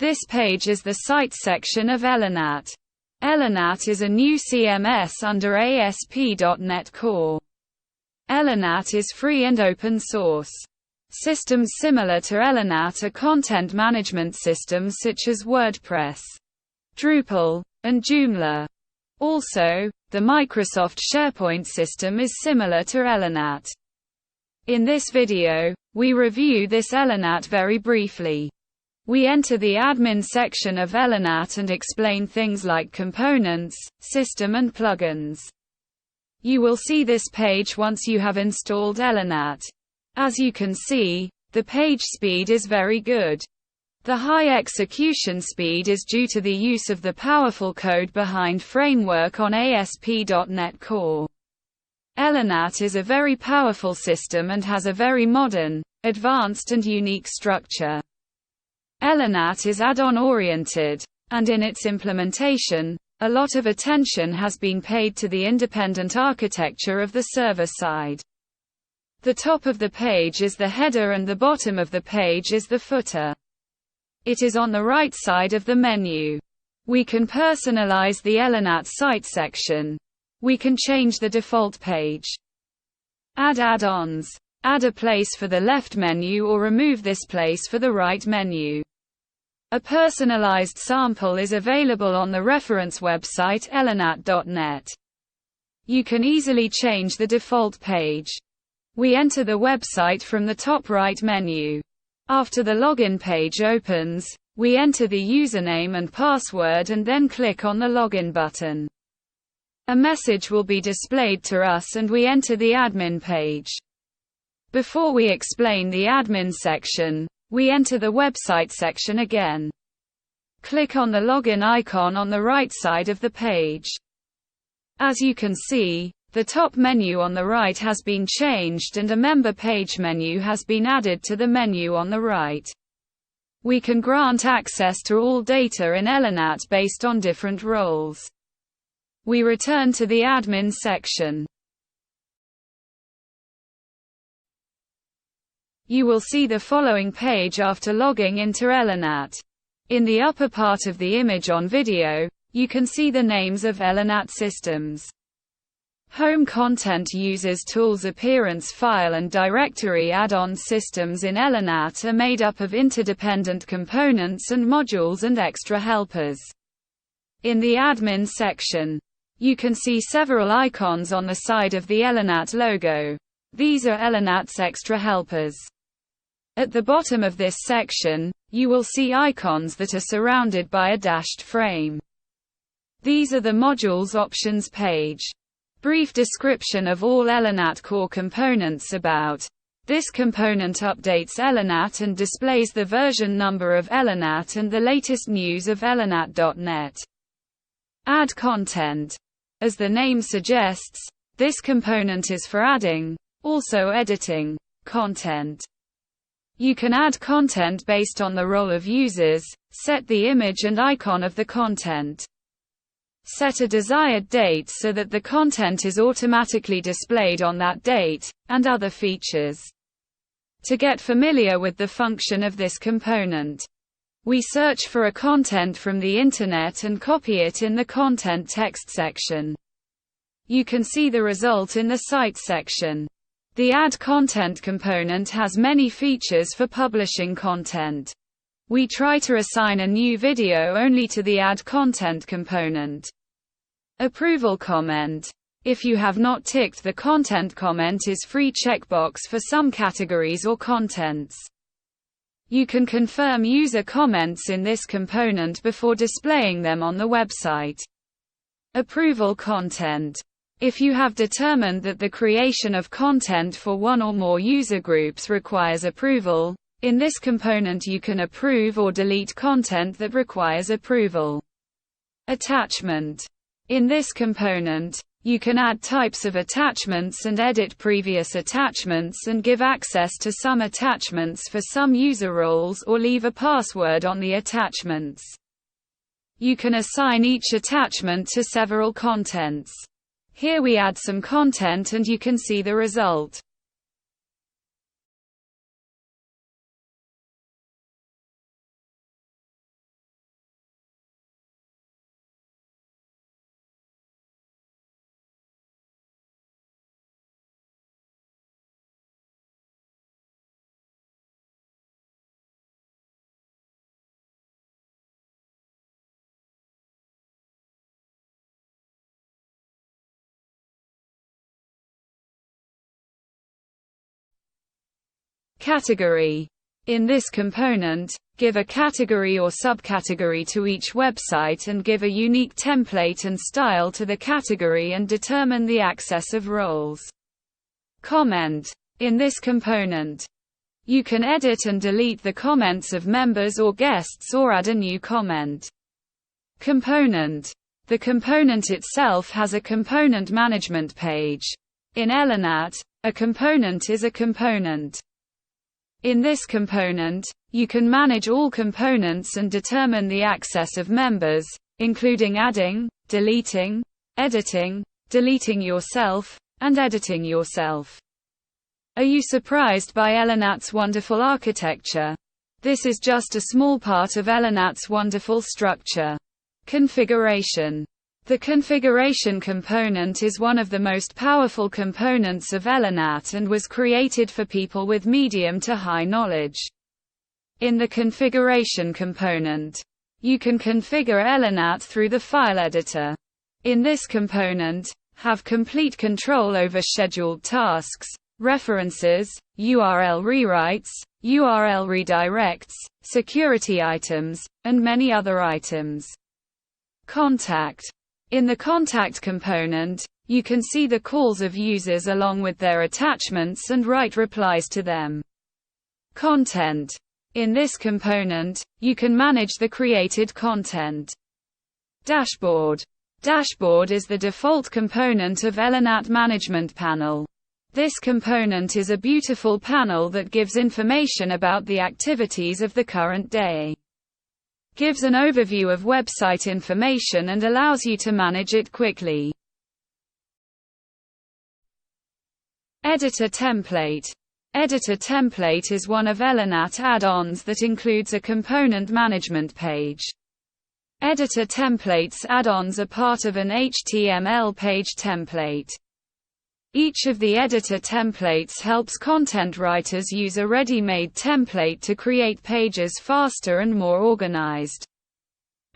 This page is the Site section of Elanat. Elanat is a new CMS under ASP.NET Core. Elanat is free and open source. Systems similar to Elanat are content management systems such as WordPress, Drupal, and Joomla. Also, the Microsoft SharePoint system is similar to Elanat. In this video, we review this Elanat very briefly. We enter the admin section of Elanat and explain things like components, system and plugins. You will see this page once you have installed Elanat. As you can see, the page speed is very good. The high execution speed is due to the use of the powerful CodeBehind framework on ASP.NET Core. Elanat is a very powerful system and has a very modern, advanced and unique structure. Elanat is add-on oriented, and in its implementation, a lot of attention has been paid to the independent architecture of the server side. The top of the page is the header and the bottom of the page is the footer. It is on the right side of the menu. We can personalize the Elanat site section. We can change the default page. Add add-ons. Add a place for the left menu or remove this place for the right menu. A personalized sample is available on the reference website elanat.net. You can easily change the default page. We enter the website from the top right menu. After the login page opens, we enter the username and password and then click on the login button. A message will be displayed to us and we enter the admin page. Before we explain the admin section, we enter the website section again. Click on the login icon on the right side of the page. As you can see, the top menu on the right has been changed and a member page menu has been added to the menu on the right. We can grant access to all data in Elanat based on different roles. We return to the admin section. You will see the following page after logging into Elanat. In the upper part of the image on video, you can see the names of Elanat systems. Home content uses tools appearance file and directory add-on systems in Elanat are made up of interdependent components and modules and extra helpers. In the admin section, you can see several icons on the side of the Elanat logo. These are Elanat's extra helpers. At the bottom of this section, you will see icons that are surrounded by a dashed frame. These are the modules options page. Brief description of all Elanat core components about. This component updates Elanat and displays the version number of Elanat and the latest news of Elanat.net. Add content. As the name suggests, this component is for adding, also editing, content. You can add content based on the role of users, set the image and icon of the content. Set a desired date so that the content is automatically displayed on that date, and other features. To get familiar with the function of this component, we search for a content from the internet and copy it in the content text section. You can see the result in the site section. The add content component has many features for publishing content. We try to assign a new video only to the add content component. Approval comment. If you have not ticked the content comment is free checkbox for some categories or contents. You can confirm user comments in this component before displaying them on the website. Approval content. If you have determined that the creation of content for one or more user groups requires approval, in this component you can approve or delete content that requires approval. Attachment. In this component, you can add types of attachments and edit previous attachments and give access to some attachments for some user roles or leave a password on the attachments. You can assign each attachment to several contents. Here we add some content and you can see the result. Category. In this component, give a category or subcategory to each website and give a unique template and style to the category and determine the access of roles. Comment. In this component, you can edit and delete the comments of members or guests or add a new comment. Component. The component itself has a component management page. In Elanat, a component is a component. In this component, you can manage all components and determine the access of members, including adding, deleting, editing, deleting yourself, and editing yourself. Are you surprised by Elanat's wonderful architecture? This is just a small part of Elanat's wonderful structure. Configuration. The configuration component is one of the most powerful components of Elanat and was created for people with medium to high knowledge. In the configuration component, you can configure Elanat through the file editor. In this component, have complete control over scheduled tasks, references, URL rewrites, URL redirects, security items, and many other items. Contact. In the contact component, you can see the calls of users along with their attachments and write replies to them. Content. In this component, you can manage the created content. Dashboard. Dashboard is the default component of Elanat Management Panel. This component is a beautiful panel that gives information about the activities of the current day. Gives an overview of website information and allows you to manage it quickly. Editor template. Editor template is one of Elanat add-ons that includes a component management page. Editor templates add-ons are part of an HTML page template. Each of the editor templates helps content writers use a ready-made template to create pages faster and more organized.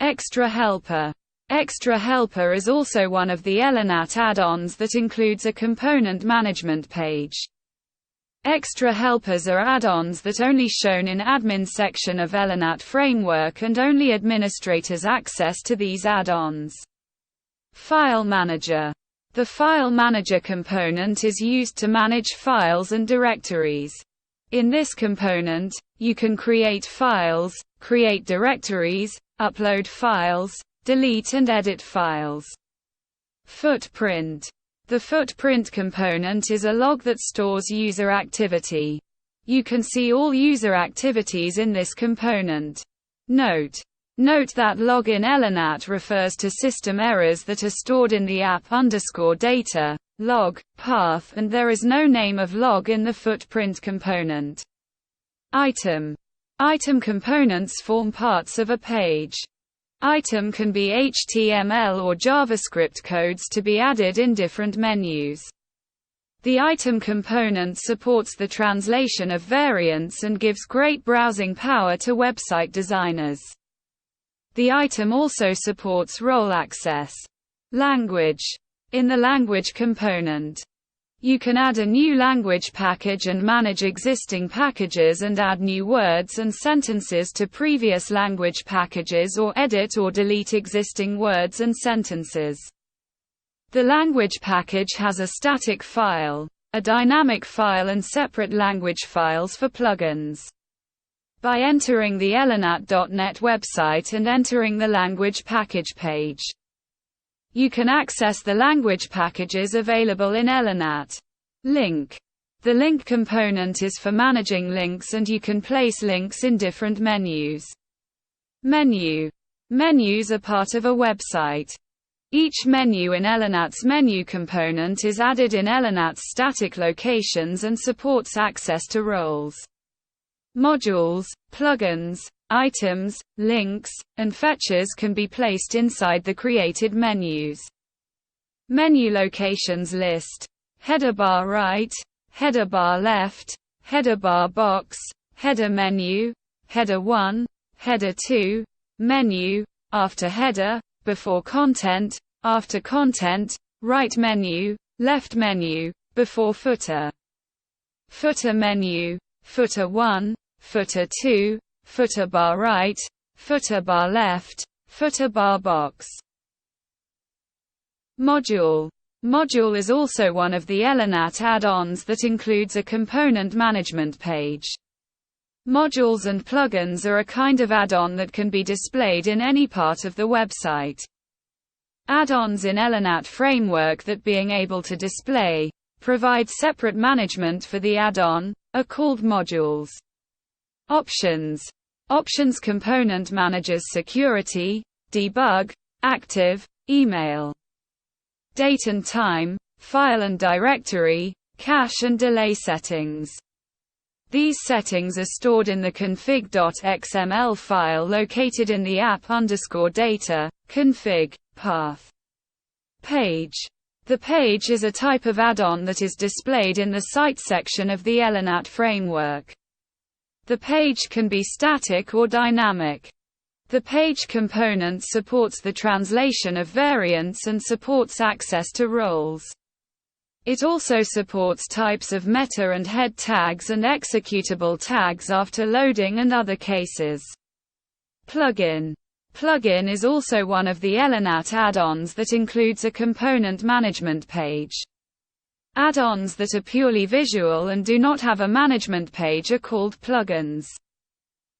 Extra Helper. Extra Helper is also one of the Elanat add-ons that includes a component management page. Extra Helpers are add-ons that only shown in admin section of Elanat framework and only administrators access to these add-ons. File Manager. The File Manager component is used to manage files and directories. In this component, you can create files, create directories, upload files, delete and edit files. Footprint. The Footprint component is a log that stores user activity. You can see all user activities in this component. Note that log in Elanat refers to system errors that are stored in the app_data, log, path, and there is no name of log in the Footprint component. Item. Item components form parts of a page. Item can be HTML or JavaScript codes to be added in different menus. The item component supports the translation of variants and gives great browsing power to website designers. The item also supports role access. Language. In the language component, you can add a new language package and manage existing packages and add new words and sentences to previous language packages or edit or delete existing words and sentences. The language package has a static file, a dynamic file and separate language files for plugins. By entering the Elanat.net website and entering the language package page, you can access the language packages available in Elanat. Link. The link component is for managing links and you can place links in different menus. Menu. Menus are part of a website. Each menu in Elanat's menu component is added in Elanat's static locations and supports access to roles. Modules, plugins, items, links, and fetches can be placed inside the created menus. Menu locations list. Header bar right, header bar left, header bar box, header menu, header 1, header 2, menu, after header, before content, after content, right menu, left menu, before footer. Footer menu. footer 1, footer 2, footer bar right, footer bar left, footer bar box. Module. Module is also one of the Elanat add-ons that includes a component management page. Modules and plugins are a kind of add-on that can be displayed in any part of the website. Add-ons in Elanat framework that being able to display, provide separate management for the add-on, are called modules. Options. Options component manages security, debug, active, email. Date and time, file and directory, cache and delay settings. These settings are stored in the config.xml file located in the app_data, config, path. Page. The page is a type of add-on that is displayed in the site section of the Elanat framework. The page can be static or dynamic. The page component supports the translation of variants and supports access to roles. It also supports types of meta and head tags and executable tags after loading and other cases. Plugin. Plugin is also one of the Elanat add-ons that includes a component management page. Add-ons that are purely visual and do not have a management page are called plugins.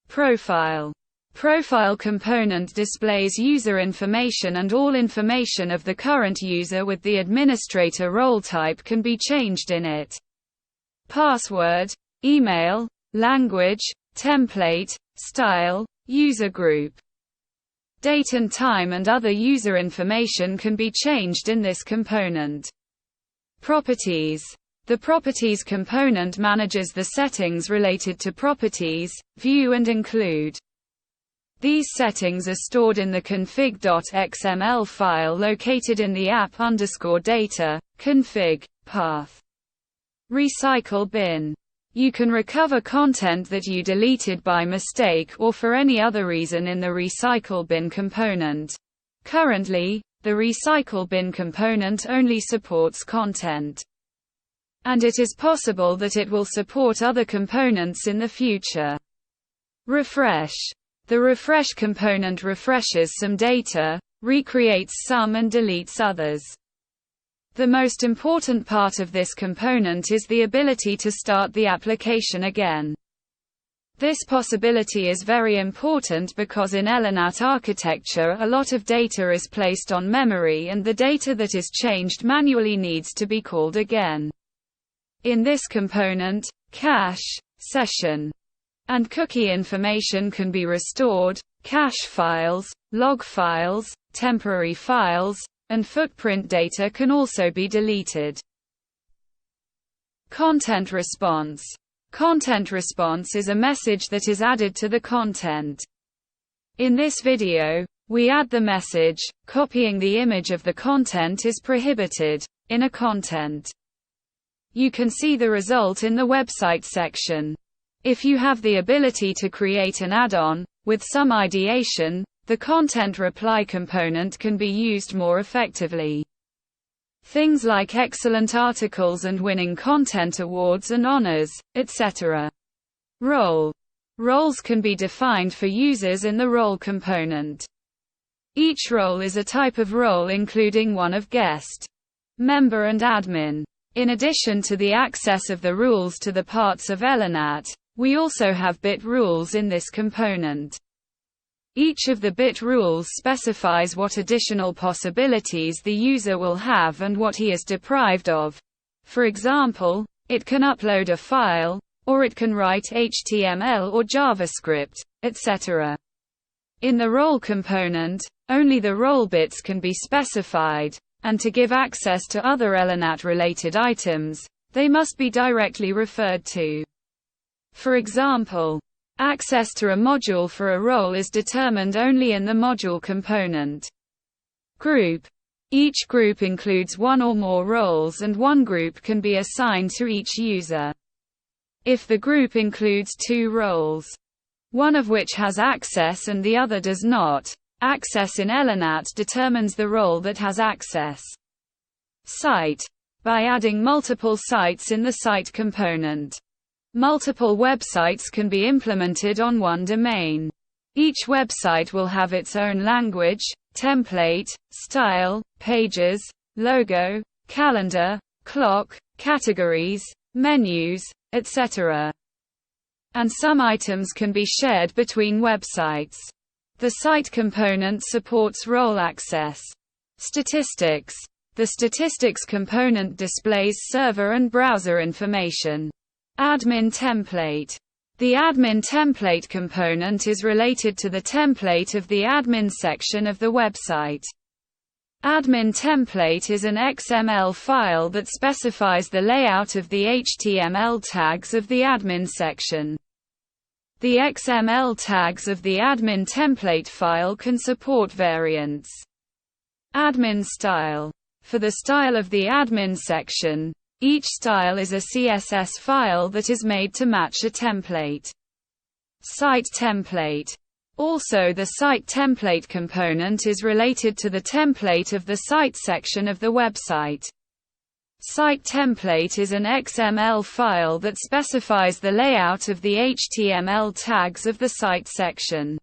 Profile. Profile component displays user information, and all information of the current user with the administrator role type can be changed in it. Password, email, language, template, style, user group. Date and time and other user information can be changed in this component. Properties. The Properties component manages the settings related to properties, view and include. These settings are stored in the config.xml file located in the app_data, config, path. Recycle bin. You can recover content that you deleted by mistake or for any other reason in the recycle bin component. Currently, the recycle bin component only supports content. And it is possible that it will support other components in the future. Refresh. The refresh component refreshes some data, recreates some and deletes others. The most important part of this component is the ability to start the application again. This possibility is very important because in Elanat architecture a lot of data is placed on memory and the data that is changed manually needs to be called again. In this component, cache, session, and cookie information can be restored, cache files, log files, temporary files, and footprint data can also be deleted. Content response. Content response is a message that is added to the content. In this video, we add the message, copying the image of the content is prohibited, in a content. You can see the result in the website section. If you have the ability to create an add-on, with some ideation, the content reply component can be used more effectively. Things like excellent articles and winning content awards and honors, etc. Role. Roles can be defined for users in the role component. Each role is a type of role including one of guest, member and admin. In addition to the access of the rules to the parts of Elanat, we also have bit rules in this component. Each of the bit rules specifies what additional possibilities the user will have and what he is deprived of. For example, it can upload a file, or it can write HTML or JavaScript, etc. In the role component, only the role bits can be specified, and to give access to other Elanat-related items, they must be directly referred to. For example, access to a module for a role is determined only in the module component. Group. Each group includes one or more roles and one group can be assigned to each user. If the group includes two roles, one of which has access and the other does not, access in Elanat determines the role that has access. Site. By adding multiple sites in the site component, Multiple websites can be implemented on one domain. Each website will have its own language, template, style, pages, logo, calendar, clock, categories, menus, etc. And some items can be shared between websites. The site component supports role access. Statistics. The statistics component displays server and browser information. Admin template. The admin template component is related to the template of the admin section of the website. Admin template is an XML file that specifies the layout of the HTML tags of the admin section. The XML tags of the admin template file can support variants. Admin style. For the style of the admin section, each style is a CSS file that is made to match a template. Site template. Also, the site template component is related to the template of the site section of the website. Site template is an XML file that specifies the layout of the HTML tags of the site section.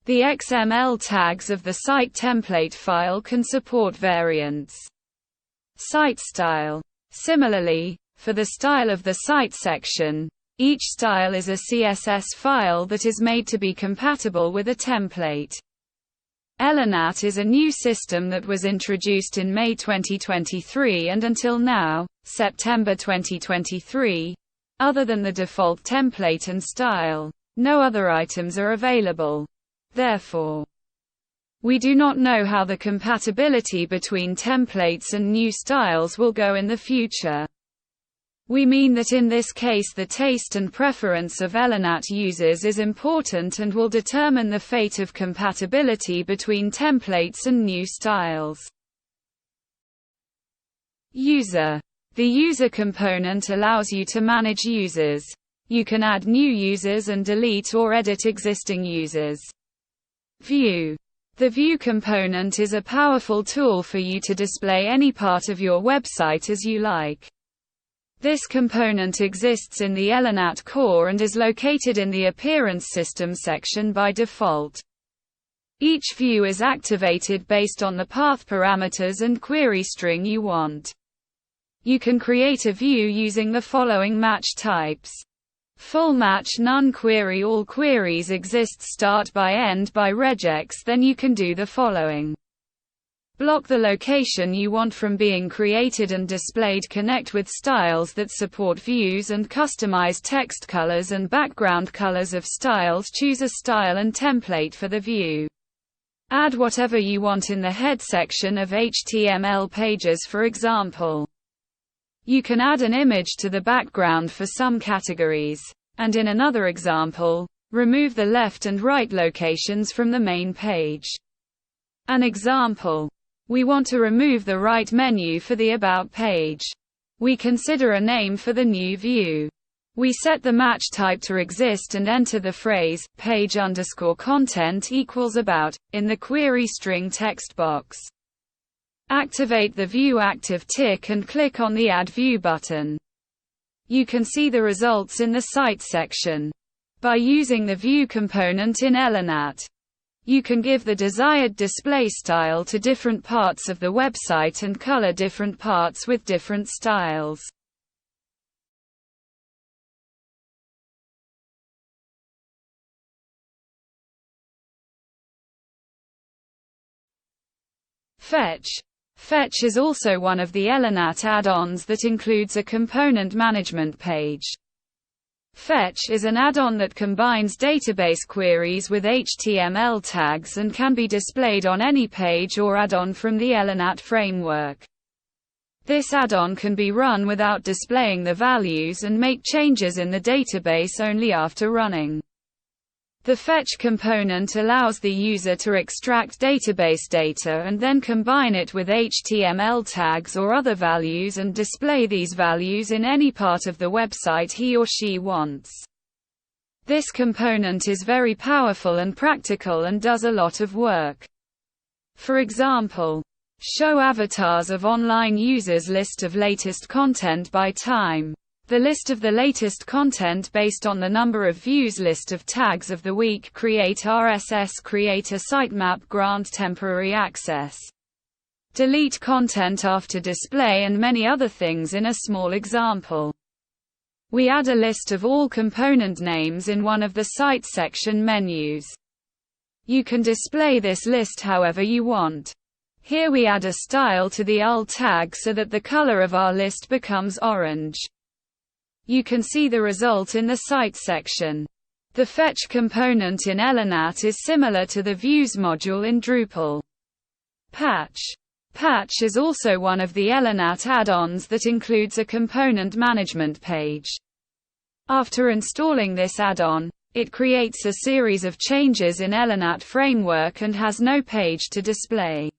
The XML tags of the site template file can support variants. Site style. Similarly, for the style of the site section, each style is a CSS file that is made to be compatible with a template. Elanat is a new system that was introduced in May 2023 and until now, September 2023, other than the default template and style, no other items are available. Therefore, we do not know how the compatibility between templates and new styles will go in the future. We mean that in this case the taste and preference of Elanat users is important and will determine the fate of compatibility between templates and new styles. User. The user component allows you to manage users. You can add new users and delete or edit existing users. View. The view component is a powerful tool for you to display any part of your website as you like. This component exists in the Elanat core and is located in the Appearance System section by default. Each view is activated based on the path parameters and query string you want. You can create a view using the following match types. Full match, none query. All queries exist. Start by, end by, regex. Then you can do the following. Block the location you want from being created and displayed. Connect with styles that support views and customize text colors and background colors of styles. Choose a style and template for the view. Add whatever you want in the head section of HTML pages. For example, you can add an image to the background for some categories, and in another example, remove the left and right locations from the main page. An example. We want to remove the right menu for the About page. We consider a name for the new view. We set the match type to exist and enter the phrase, page_content equals about, in the query string text box. Activate the View active tick and click on the Add View button. You can see the results in the Site section. By using the View component in Elanat, you can give the desired display style to different parts of the website and color different parts with different styles. Fetch. Fetch is also one of the Elanat add-ons that includes a component management page. Fetch is an add-on that combines database queries with HTML tags and can be displayed on any page or add-on from the Elanat framework. This add-on can be run without displaying the values and make changes in the database only after running. The fetch component allows the user to extract database data and then combine it with HTML tags or other values and display these values in any part of the website he or she wants. This component is very powerful and practical and does a lot of work. For example, show avatars of online users, list of latest content by time. The list of the latest content based on the number of views. List of tags of the week. Create RSS. Create a sitemap. Grant temporary access. Delete content after display and many other things in a small example. We add a list of all component names in one of the Site section menus. You can display this list however you want. Here we add a style to the UL tag so that the color of our list becomes orange. You can see the result in the Site section. The Fetch component in Elanat is similar to the Views module in Drupal. Patch. Patch is also one of the Elanat add-ons that includes a component management page. After installing this add-on, it creates a series of changes in Elanat framework and has no page to display.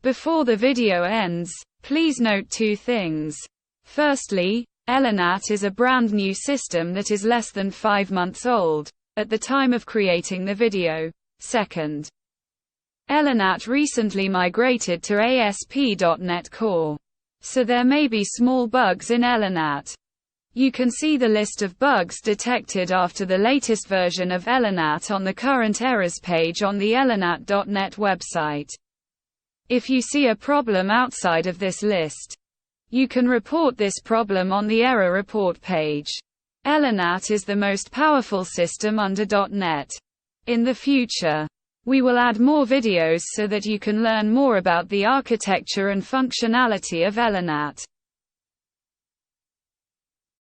Before the video ends, please note two things. Firstly, Elanat is a brand new system that is less than 5 months old at the time of creating the video. Second, Elanat recently migrated to ASP.NET Core, so there may be small bugs in Elanat. You can see the list of bugs detected after the latest version of Elanat on the current errors page on the elanat.net website. If you see a problem outside of this list, you can report this problem on the error report page. Elanat is the most powerful system under .NET. In the future, we will add more videos so that you can learn more about the architecture and functionality of Elanat.